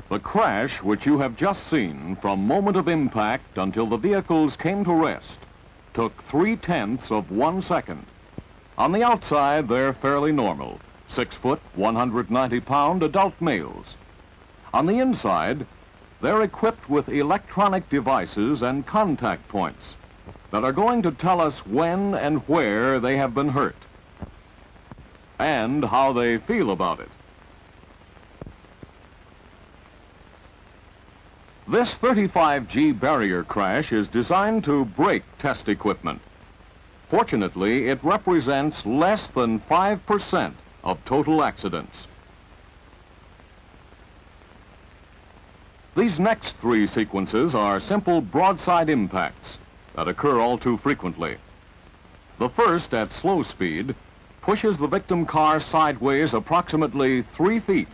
The crash, which you have just seen, from moment of impact until the vehicles came to rest, took 0.3 of 1 second. On the outside, they're fairly normal, 6 foot, 190-pound adult males. On the inside, they're equipped with electronic devices and contact points that are going to tell us when and where they have been hurt and how they feel about it. This 35G barrier crash is designed to break test equipment. Fortunately, it represents less than 5% of total accidents. These next 3 sequences are simple broadside impacts that occur all too frequently. The first, at slow speed, pushes the victim car sideways approximately 3 feet.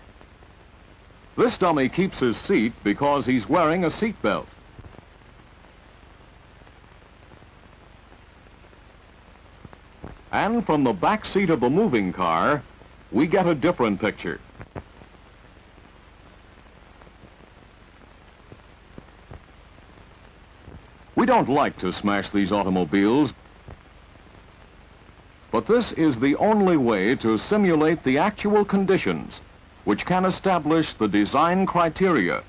This dummy keeps his seat because he's wearing a seat belt. And from the back seat of the moving car, we get a different picture. We don't like to smash these automobiles, but this is the only way to simulate the actual conditions which can establish the design criteria